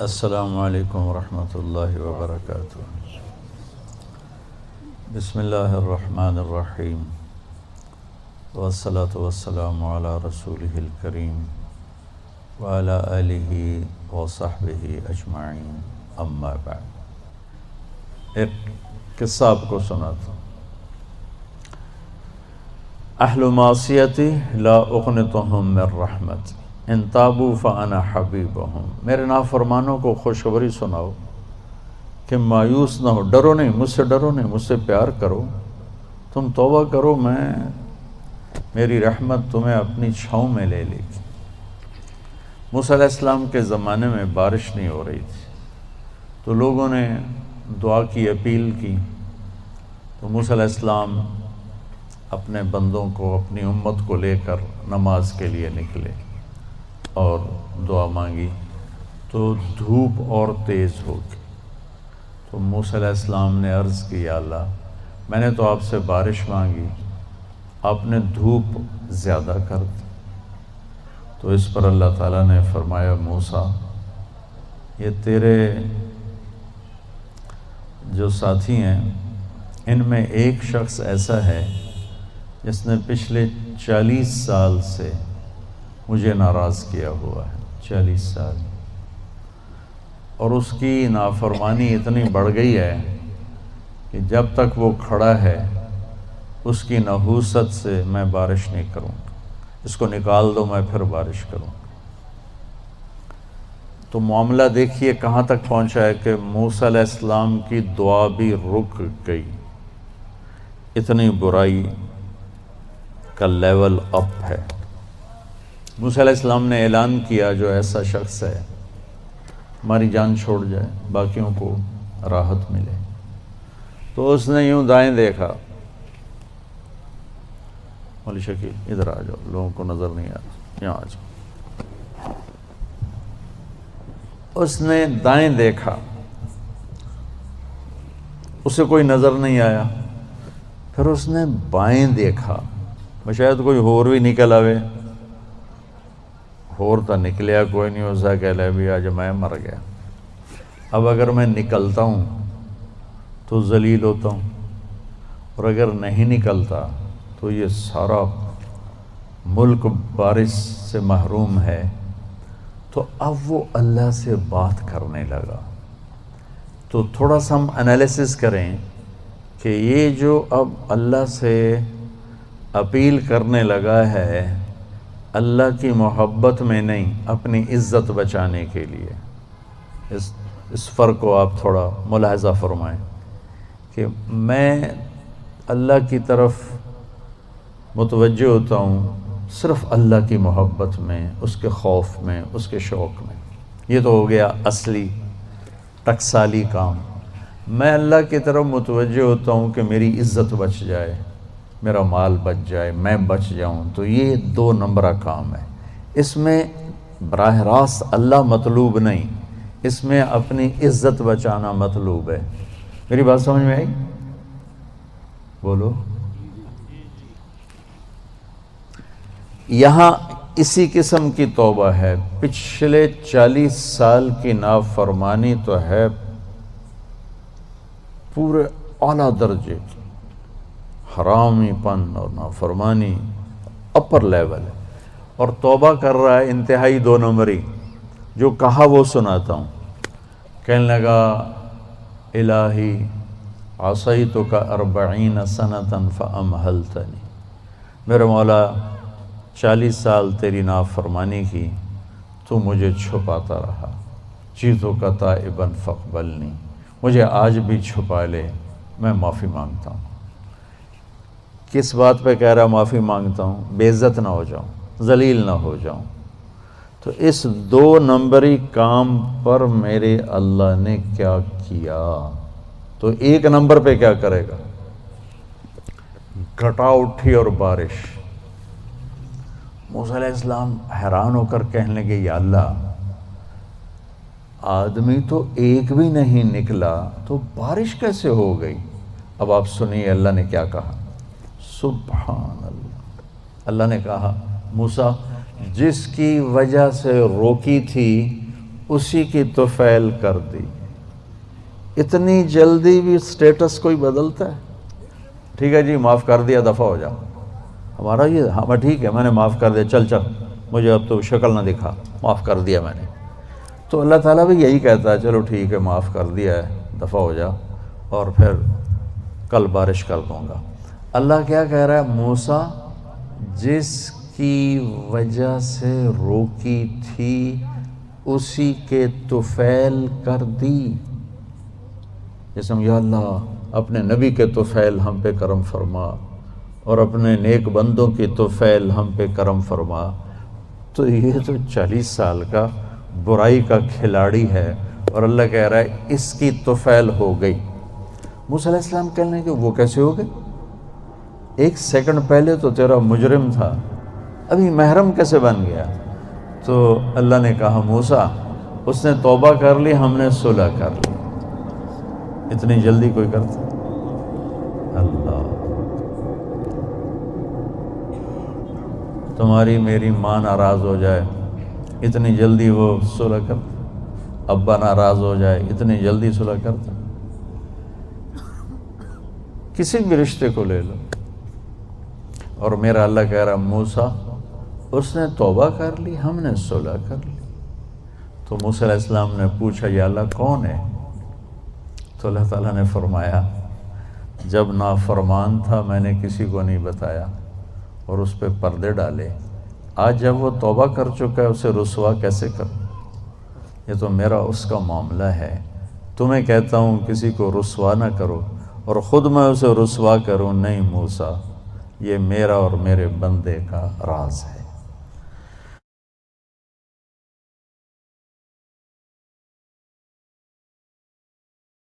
السلام علیکم ورحمۃ اللہ وبرکاتہ۔ بسم اللہ الرحمن الرحیم، والصلاة والسلام علی رسولہ الکریم وعلی آلہ وصحبہ اجمعین، اما بعد۔ ایک قصہ آپ کو سناتا ہوں۔ اہل معصیتی لا اقنطہم من رحمتی ان تابوا فانا حبیبہم۔ میرے نافرمانوں کو خوشخبری سناؤ کہ مایوس نہ ہو، ڈرو نہیں، مجھ سے ڈرو نہیں، مجھ سے پیار کرو، تم توبہ کرو، میری رحمت تمہیں اپنی چھاؤں میں لے لے گی۔ موسیٰ علیہ السلام کے زمانے میں بارش نہیں ہو رہی تھی، تو لوگوں نے دعا کی، اپیل کی، تو موسیٰ علیہ السلام اپنے بندوں کو، اپنی امت کو لے کر نماز کے لیے نکلے اور دعا مانگی، تو دھوپ اور تیز ہو گئی۔ تو موسیٰ علیہ السلام نے عرض کی، یا اللہ، میں نے تو آپ سے بارش مانگی، آپ نے دھوپ زیادہ کر دی۔ تو اس پر اللہ تعالیٰ نے فرمایا، موسیٰ، یہ تیرے جو ساتھی ہیں ان میں ایک شخص ایسا ہے جس نے پچھلے 40 سال سے مجھے ناراض کیا ہوا ہے، 40 سال، اور اس کی نافرمانی اتنی بڑھ گئی ہے کہ جب تک وہ کھڑا ہے اس کی نحوست سے میں بارش نہیں کروں گا، اس کو نکال دو، میں پھر بارش کروں گا۔ تو معاملہ دیکھیے کہاں تک پہنچا ہے کہ موسیٰ علیہ السلام کی دعا بھی رک گئی، اتنی برائی کا لیول اپ ہے۔ موسیٰ علیہ السلام نے اعلان کیا، جو ایسا شخص ہے ہماری جان چھوڑ جائے، باقیوں کو راحت ملے۔ تو اس نے یوں دائیں دیکھا، مولی شکیل ادھر آ جاؤ، لوگوں کو نظر نہیں آ رہا، یہاں آ جاؤ۔ اس نے دائیں دیکھا، اسے کوئی نظر نہیں آیا۔ پھر اس نے بائیں دیکھا، شاید کوئی ہور بھی نکل آوے، ہور تو نکلیا کوئی نہیں، اسا کہہ لے بھی آج میں مر گیا، اب اگر میں نکلتا ہوں تو ذلیل ہوتا ہوں، اور اگر نہیں نکلتا تو یہ سارا ملک بارش سے محروم ہے۔ تو اب وہ اللہ سے بات کرنے لگا۔ تو تھوڑا سا ہم انالیسس کریں کہ یہ جو اب اللہ سے اپیل کرنے لگا ہے، اللہ کی محبت میں نہیں، اپنی عزت بچانے کے لیے، اس فرق کو آپ تھوڑا ملاحظہ فرمائیں کہ میں اللہ کی طرف متوجہ ہوتا ہوں صرف اللہ کی محبت میں، اس کے خوف میں، اس کے شوق میں۔ یہ تو ہو گیا اصلی ٹکسالی کام۔ میں اللہ کی طرف متوجہ ہوتا ہوں کہ میری عزت بچ جائے، میرا مال بچ جائے، میں بچ جاؤں، تو یہ 2 نمبرہ کام ہے۔ اس میں براہ راست اللہ مطلوب نہیں، اس میں اپنی عزت بچانا مطلوب ہے۔ میری بات سمجھ میں آئی؟ بولو۔ یہاں اسی قسم کی توبہ ہے، پچھلے 40 سال کی نافرمانی تو ہے پورے اعلیٰ درجے کی، حرامی پن اور نافرمانی اپر لیول ہے، اور توبہ کر رہا ہے انتہائی 2 نمبری۔ جو کہا وہ سناتا ہوں۔ کہنے لگا، الہی عصیتک 40 سنۃ فامہلتنی، میرے مولا 40 سال تیری نافرمانی کی، تو مجھے چھپاتا رہا، جئتک تائبا فاقبلنی، مجھے آج بھی چھپا لے، میں معافی مانگتا ہوں۔ کس بات پہ کہہ رہا معافی مانگتا ہوں؟ بے عزت نہ ہو جاؤں، ذلیل نہ ہو جاؤں۔ تو اس 2 نمبری کام پر میرے اللہ نے کیا کیا؟ تو 1 نمبر پہ کیا کرے گا؟ گھٹا اٹھی اور بارش۔ موسیٰ علیہ السلام حیران ہو کر کہنے لگے، یا اللہ، آدمی تو ایک بھی نہیں نکلا تو بارش کیسے ہو گئی؟ اب آپ سنیے اللہ نے کیا کہا۔ سبحان اللہ، اللہ نے کہا، موسیٰ، جس کی وجہ سے روکی تھی اسی کی طفیل کر دی۔ اتنی جلدی بھی سٹیٹس کوئی بدلتا ہے؟ ٹھیک ہے جی معاف کر دیا، دفعہ ہو جا۔ ہمارا یہ ہاں ٹھیک ہے میں نے معاف کر دیا، چل مجھے اب تو شکل نہ دکھا، معاف کر دیا میں نے۔ تو اللہ تعالیٰ بھی یہی کہتا ہے چلو ٹھیک ہے معاف کر دیا ہے، دفعہ ہو جا، اور پھر کل بارش کر دوں گا۔ اللہ کیا کہہ رہا ہے؟ موسیٰ جس کی وجہ سے روکی تھی اسی کے طفیل کر دی۔ جیسے یا اللہ اپنے نبی کے طفیل ہم پہ کرم فرما، اور اپنے نیک بندوں کی طفیل ہم پہ کرم فرما۔ تو یہ تو 40 سال کا برائی کا کھلاڑی ہے، اور اللہ کہہ رہا ہے اس کی طفیل ہو گئی۔ موسیٰ علیہ السلام کہنے لگے وہ کیسے ہو گئی؟ 1 سیکنڈ پہلے تو تیرا مجرم تھا، ابھی محرم کیسے بن گیا؟ تو اللہ نے کہا موسیٰ اس نے توبہ کر لی، ہم نے صلح کر لی۔ اتنی جلدی کوئی کرتا؟ اللہ، تمہاری میری ماں ناراض ہو جائے اتنی جلدی وہ صلح کرتا؟ ابا ناراض ہو جائے اتنی جلدی صلح کرتا؟ کسی بھی رشتے کو لے لو، اور میرا اللہ کہہ رہا موسیٰ اس نے توبہ کر لی، ہم نے صلح کر لی۔ تو موسیٰ علیہ السلام نے پوچھا یا اللہ کون ہے؟ تو اللہ تعالیٰ نے فرمایا جب نافرمان تھا میں نے کسی کو نہیں بتایا اور اس پہ پردے ڈالے، آج جب وہ توبہ کر چکا ہے اسے رسوا کیسے کروں؟ یہ تو میرا اس کا معاملہ ہے۔ تمہیں کہتا ہوں کسی کو رسوا نہ کرو اور خود میں اسے رسوا کروں، نہیں موسیٰ یہ میرا اور میرے بندے کا راز ہے۔